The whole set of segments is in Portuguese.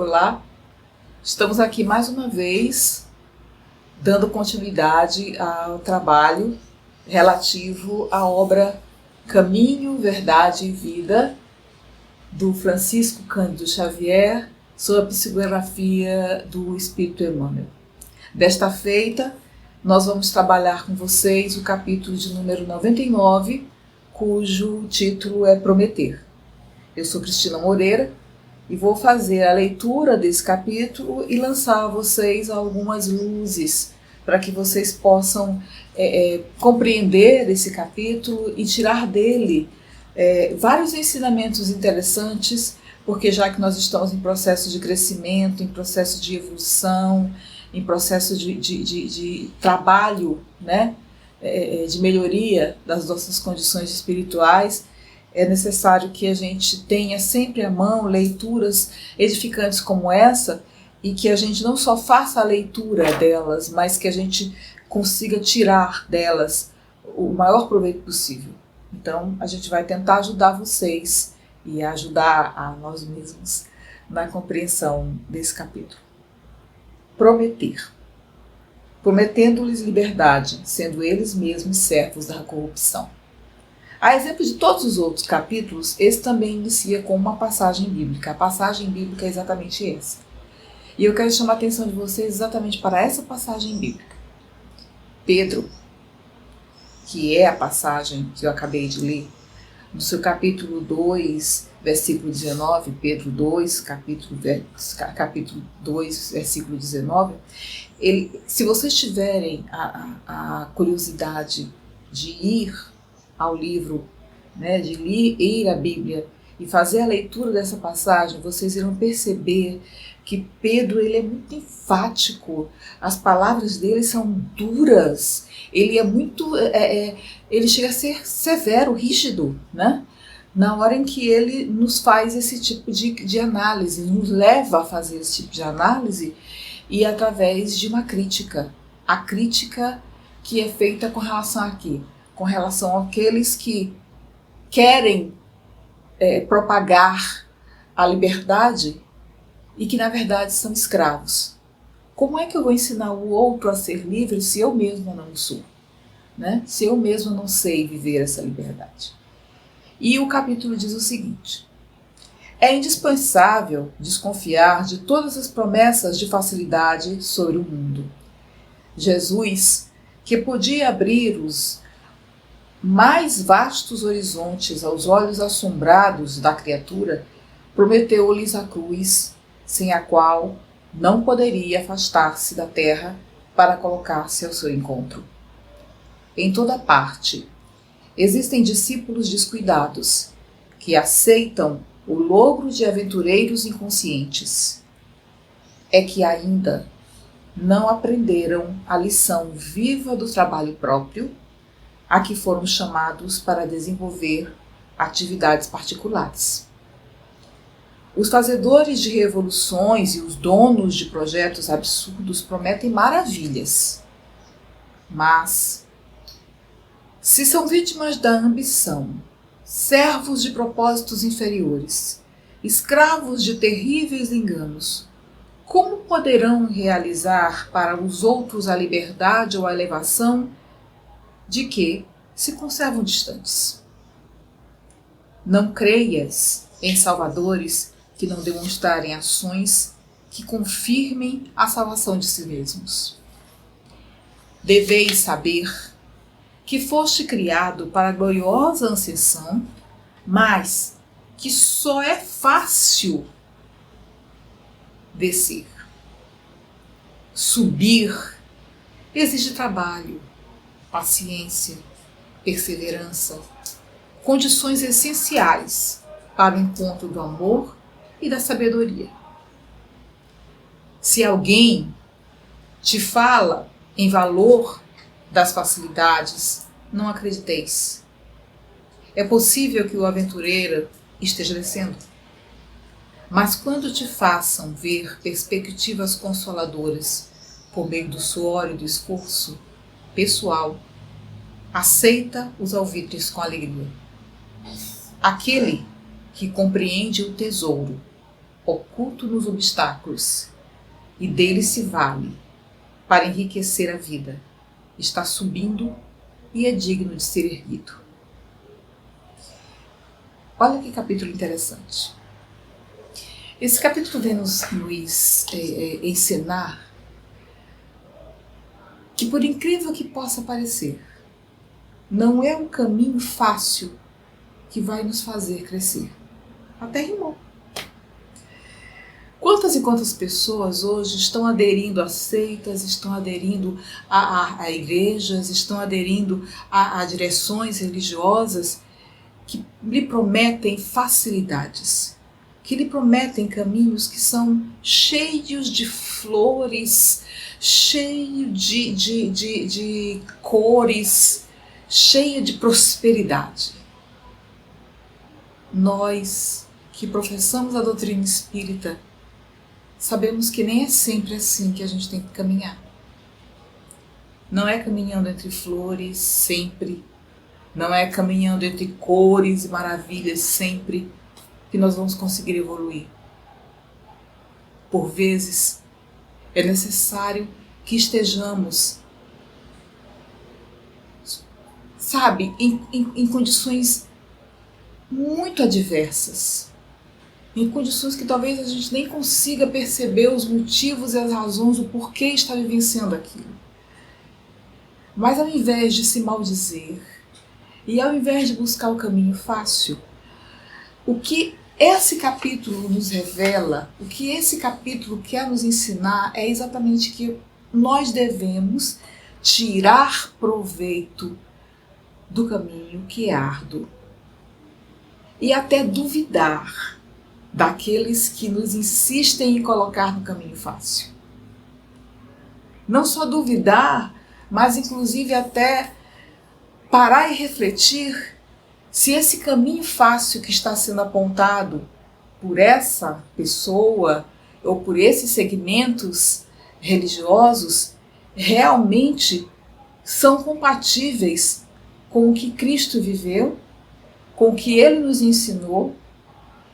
Olá, estamos aqui mais uma vez dando continuidade ao trabalho relativo à obra Caminho, Verdade e Vida do Francisco Cândido Xavier sobre a psicografia do Espírito Emmanuel. Desta feita, nós vamos trabalhar com vocês o capítulo de número 99, cujo título é Prometer. Eu sou Cristina Moreira e vou fazer a leitura desse capítulo e lançar a vocês algumas luzes para que vocês possam compreender esse capítulo e tirar dele vários ensinamentos interessantes, porque já que nós estamos em processo de crescimento, em processo de evolução, em processo de trabalho, né, de melhoria das nossas condições espirituais, é necessário que a gente tenha sempre à mão leituras edificantes como essa e que a gente não só faça a leitura delas, mas que a gente consiga tirar delas o maior proveito possível. Então, a gente vai tentar ajudar vocês e ajudar a nós mesmos na compreensão desse capítulo. Prometer. Prometendo-lhes liberdade, sendo eles mesmos servos da corrupção. A exemplo de todos os outros capítulos, esse também inicia com uma passagem bíblica. A passagem bíblica é exatamente essa. E eu quero chamar a atenção de vocês exatamente para essa passagem bíblica. Pedro, que é a passagem que eu acabei de ler, no seu capítulo 2, versículo 19, Pedro 2, capítulo 2, versículo 19, se vocês tiverem a curiosidade de ir ao livro, né, de ir à Bíblia e fazer a leitura dessa passagem, vocês irão perceber que Pedro ele é muito enfático, as palavras dele são duras, ele é muito, ele chega a ser severo, rígido, né? Na hora em que ele nos faz esse tipo de análise, nos leva a fazer esse tipo de análise e através de uma crítica, a crítica que é feita com relação a quê? Com relação àqueles que querem propagar a liberdade e que na verdade são escravos. Como é que eu vou ensinar o outro a ser livre se eu mesmo não sou? Né? Se eu mesmo não sei viver essa liberdade. E o capítulo diz o seguinte: é indispensável desconfiar de todas as promessas de facilidade sobre o mundo. Jesus, que podia abrir os mais vastos horizontes aos olhos assombrados da criatura, prometeu-lhes a cruz, sem a qual não poderia afastar-se da terra para colocar-se ao seu encontro. Em toda parte, existem discípulos descuidados que aceitam o logro de aventureiros inconscientes. É que ainda não aprenderam a lição viva do trabalho próprio, a que foram chamados para desenvolver atividades particulares. Os fazedores de revoluções e os donos de projetos absurdos prometem maravilhas, mas, se são vítimas da ambição, servos de propósitos inferiores, escravos de terríveis enganos, como poderão realizar para os outros a liberdade ou a elevação de que se conservam distantes? Não creias em salvadores que não demonstrarem ações que confirmem a salvação de si mesmos. Deveis saber que foste criado para a gloriosa ascensão, mas que só é fácil descer. Subir exige trabalho, paciência, perseverança, condições essenciais para o encontro do amor e da sabedoria. Se alguém te fala em valor das facilidades, não acrediteis. É possível que o aventureiro esteja descendo, mas quando te façam ver perspectivas consoladoras por meio do suor e do esforço pessoal, aceita os alvitres com alegria. Aquele que compreende o tesouro oculto nos obstáculos, e dele se vale para enriquecer a vida. Está subindo e é digno de ser erguido. Olha que capítulo interessante. Esse capítulo vem nos ensinar que, por incrível que possa parecer, não é um caminho fácil que vai nos fazer crescer. Até rimou. Quantas e quantas pessoas hoje estão aderindo a seitas, estão aderindo a igrejas, estão aderindo a direções religiosas que lhe prometem facilidades, que lhe prometem caminhos que são cheios de flores, cheios de cores, cheios de prosperidade. Nós que professamos a doutrina espírita sabemos que nem é sempre assim que a gente tem que caminhar. Não é caminhando entre flores sempre, não é caminhando entre cores e maravilhas sempre que nós vamos conseguir evoluir. Por vezes, é necessário que estejamos, sabe, em condições muito adversas, em condições que talvez a gente nem consiga perceber os motivos e as razões, o porquê está vivenciando aquilo. Mas ao invés de se maldizer, e ao invés de buscar o caminho fácil, o que esse capítulo nos revela, o que esse capítulo quer nos ensinar é exatamente que nós devemos tirar proveito do caminho que é árduo e até duvidar daqueles que nos insistem em colocar no caminho fácil. Não só duvidar, mas inclusive até parar e refletir se esse caminho fácil que está sendo apontado por essa pessoa ou por esses segmentos religiosos realmente são compatíveis com o que Cristo viveu, com o que Ele nos ensinou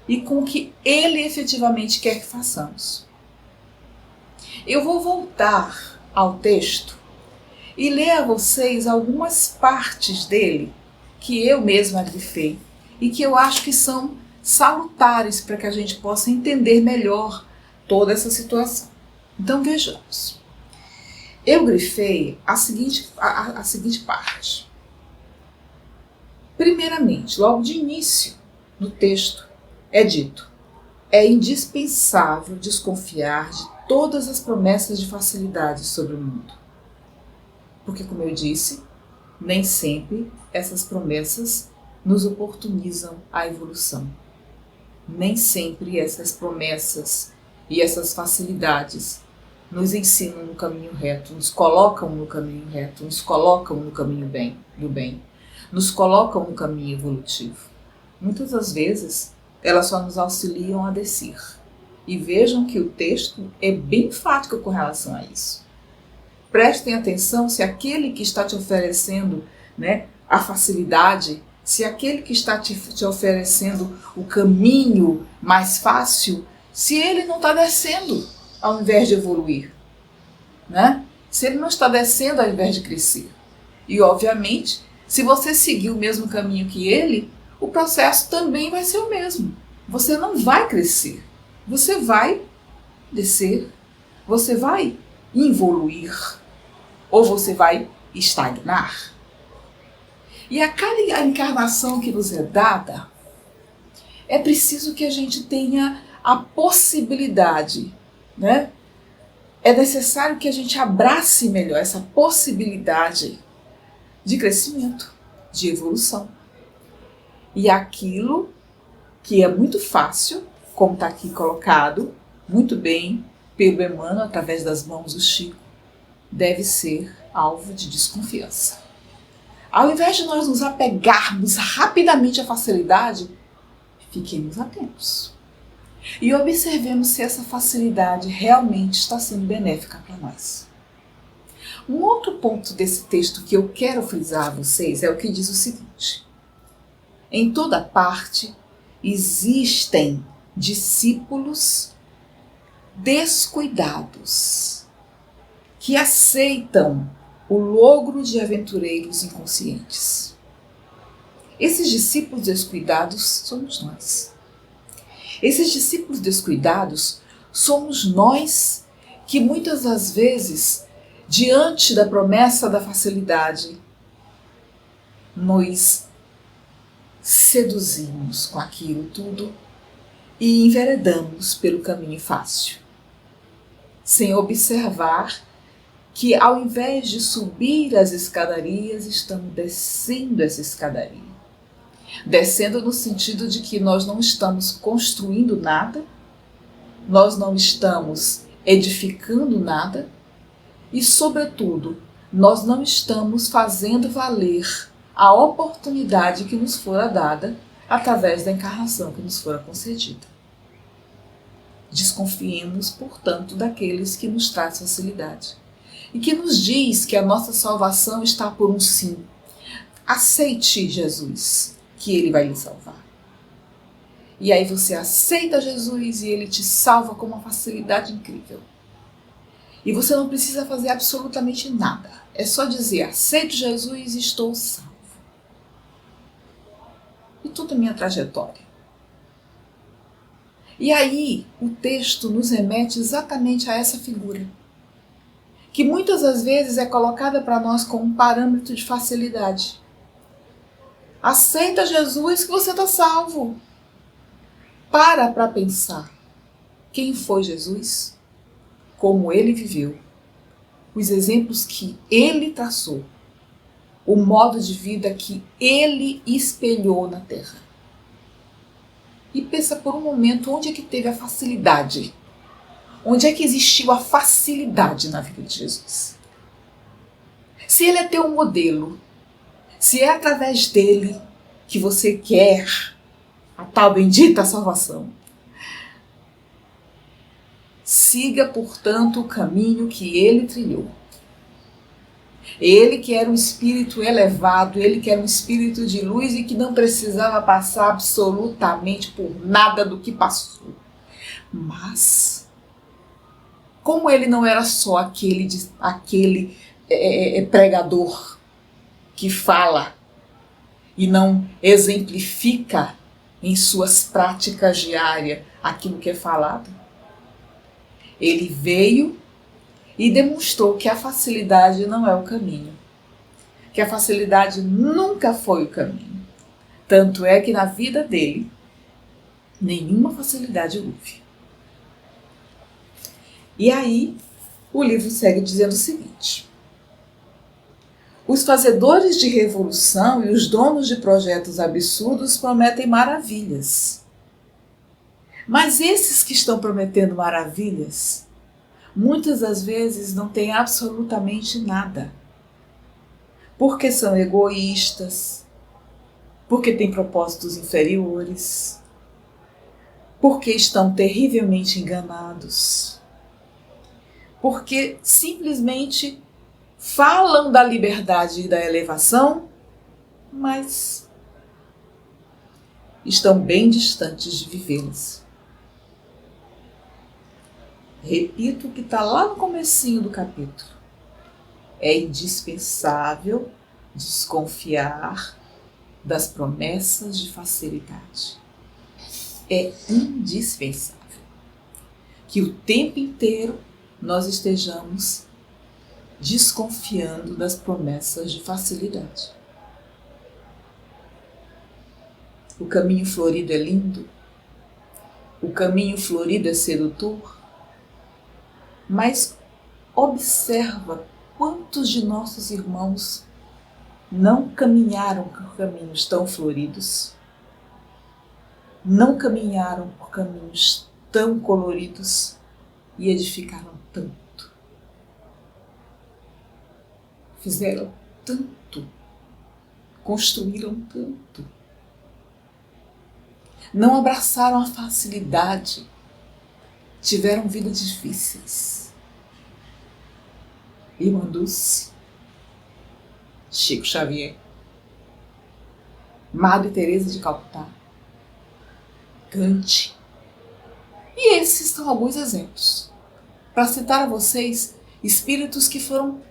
e com o que Ele efetivamente quer que façamos. Eu vou voltar ao texto e ler a vocês algumas partes dele que eu mesma grifei e que eu acho que são salutares para que a gente possa entender melhor toda essa situação. Então vejamos. Eu grifei a seguinte parte. Primeiramente, logo de início no texto, é dito: é indispensável desconfiar de todas as promessas de facilidade sobre o mundo. Porque, como eu disse, nem sempre essas promessas nos oportunizam a evolução. Nem sempre essas promessas e essas facilidades nos ensinam no caminho reto, nos colocam no caminho reto, nos colocam no caminho do bem, nos colocam no caminho evolutivo. Muitas das vezes, elas só nos auxiliam a descer. E vejam que o texto é bem enfático com relação a isso. Prestem atenção se aquele que está te oferecendo, a facilidade, se aquele que está te oferecendo o caminho mais fácil, se ele não está descendo ao invés de evoluir. Se ele não está descendo ao invés de crescer. E, obviamente, se você seguir o mesmo caminho que ele, o processo também vai ser o mesmo. Você não vai crescer. Você vai descer. Você vai evoluir. Ou você vai estagnar. E a cada encarnação que nos é dada, é preciso que a gente tenha a possibilidade, É necessário que a gente abrace melhor essa possibilidade de crescimento, de evolução. E aquilo que é muito fácil, como está aqui colocado, muito bem, pelo Emmanuel, através das mãos do Chico, deve ser alvo de desconfiança. Ao invés de nós nos apegarmos rapidamente à facilidade, fiquemos atentos. E observemos se essa facilidade realmente está sendo benéfica para nós. Um outro ponto desse texto que eu quero frisar a vocês é o que diz o seguinte: em toda parte existem discípulos descuidados, que aceitam o logro de aventureiros inconscientes. Esses discípulos descuidados somos nós. Esses discípulos descuidados somos nós que muitas das vezes, diante da promessa da facilidade, nos seduzimos com aquilo tudo e enveredamos pelo caminho fácil, sem observar que ao invés de subir as escadarias, estamos descendo essa escadaria. Descendo no sentido de que nós não estamos construindo nada, nós não estamos edificando nada e, sobretudo, nós não estamos fazendo valer a oportunidade que nos fora dada através da encarnação que nos fora concedida. Desconfiemos, portanto, daqueles que nos traz facilidade e que nos diz que a nossa salvação está por um sim. Aceite Jesus, que Ele vai lhe salvar. E aí você aceita Jesus e Ele te salva com uma facilidade incrível. E você não precisa fazer absolutamente nada. É só dizer, aceito Jesus e estou salvo. E toda a minha trajetória. E aí o texto nos remete exatamente a essa figura, que muitas das vezes é colocada para nós como um parâmetro de facilidade. Aceita Jesus que você está salvo. Para pensar quem foi Jesus, como Ele viveu, os exemplos que Ele traçou, o modo de vida que Ele espelhou na Terra. E pensa por um momento onde é que teve a facilidade. Onde é que existiu a facilidade na vida de Jesus? Se Ele é teu modelo, se é através dele que você quer a tal bendita salvação, siga, portanto, o caminho que Ele trilhou. Ele que era um espírito elevado, Ele que era um espírito de luz e que não precisava passar absolutamente por nada do que passou. Mas, como Ele não era só aquele pregador que fala e não exemplifica em suas práticas diárias aquilo que é falado, Ele veio e demonstrou que a facilidade não é o caminho, que a facilidade nunca foi o caminho. Tanto é que na vida dele, nenhuma facilidade houve. E aí, o livro segue dizendo o seguinte: os fazedores de revolução e os donos de projetos absurdos prometem maravilhas. Mas esses que estão prometendo maravilhas, muitas das vezes não têm absolutamente nada. Porque são egoístas, porque têm propósitos inferiores, porque estão terrivelmente enganados, porque simplesmente falam da liberdade e da elevação, mas estão bem distantes de vivê-las. Repito o que está lá no comecinho do capítulo. É indispensável desconfiar das promessas de facilidade. É indispensável que o tempo inteiro nós estejamos desconfiando das promessas de facilidade. O caminho florido é lindo, o caminho florido é sedutor, mas observa quantos de nossos irmãos não caminharam por caminhos tão floridos, não caminharam por caminhos tão coloridos e edificaram tanto. Fizeram tanto, construíram tanto. Não abraçaram a facilidade, tiveram vidas difíceis. Irmã Dulce, Chico Xavier, Madre Teresa de Calcutá, Gandhi, E esses são alguns exemplos. Para citar a vocês, espíritos que foram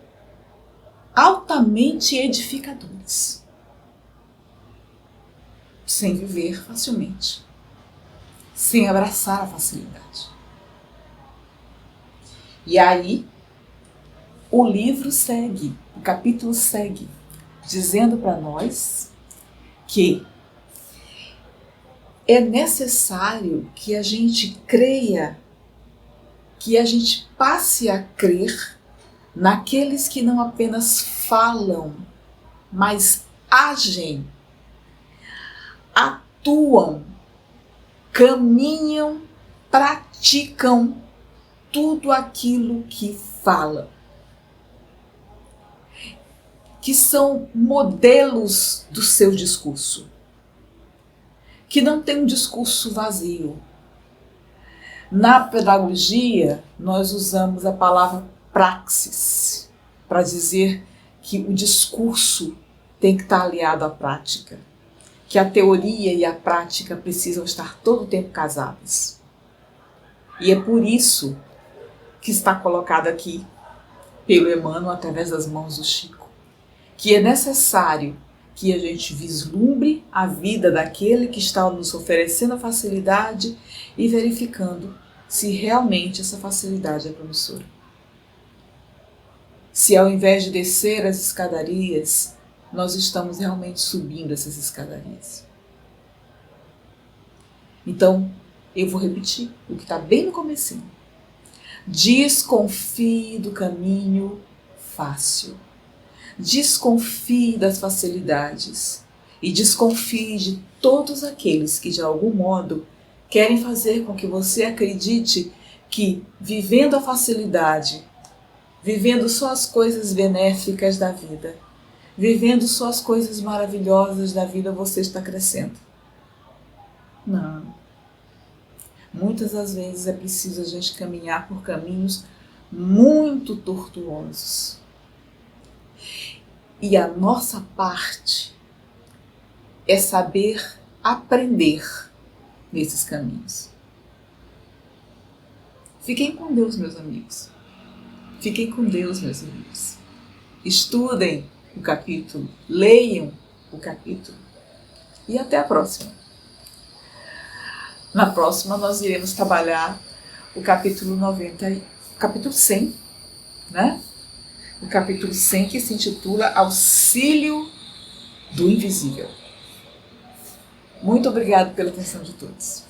altamente edificadores, sem viver facilmente, sem abraçar a facilidade. E aí, o livro segue, o capítulo segue, dizendo para nós que é necessário que a gente creia, que a gente passe a crer naqueles que não apenas falam, mas agem, atuam, caminham, praticam tudo aquilo que falam, que são modelos do seu discurso, que não tem um discurso vazio. Na pedagogia, nós usamos a palavra praxis para dizer que o discurso tem que estar aliado à prática, que a teoria e a prática precisam estar todo o tempo casadas. E é por isso que está colocado aqui pelo Emmanuel através das mãos do Chico, que é necessário que a gente vislumbre a vida daquele que está nos oferecendo a facilidade e verificando se realmente essa facilidade é promissora. Se ao invés de descer as escadarias, nós estamos realmente subindo essas escadarias. Então, eu vou repetir o que está bem no comecinho. Desconfie do caminho fácil. Desconfie das facilidades e desconfie de todos aqueles que de algum modo querem fazer com que você acredite que vivendo a facilidade, vivendo só as coisas benéficas da vida, vivendo só as coisas maravilhosas da vida, você está crescendo. Não. Muitas das vezes é preciso a gente caminhar por caminhos muito tortuosos. E a nossa parte é saber aprender nesses caminhos. Fiquem com Deus, meus amigos. Fiquem com Deus, meus amigos. Estudem o capítulo, leiam o capítulo e até a próxima. Na próxima nós iremos trabalhar o capítulo 90, capítulo 100, né? O capítulo 100 que se intitula Auxílio do Invisível. Muito obrigado pela atenção de todos.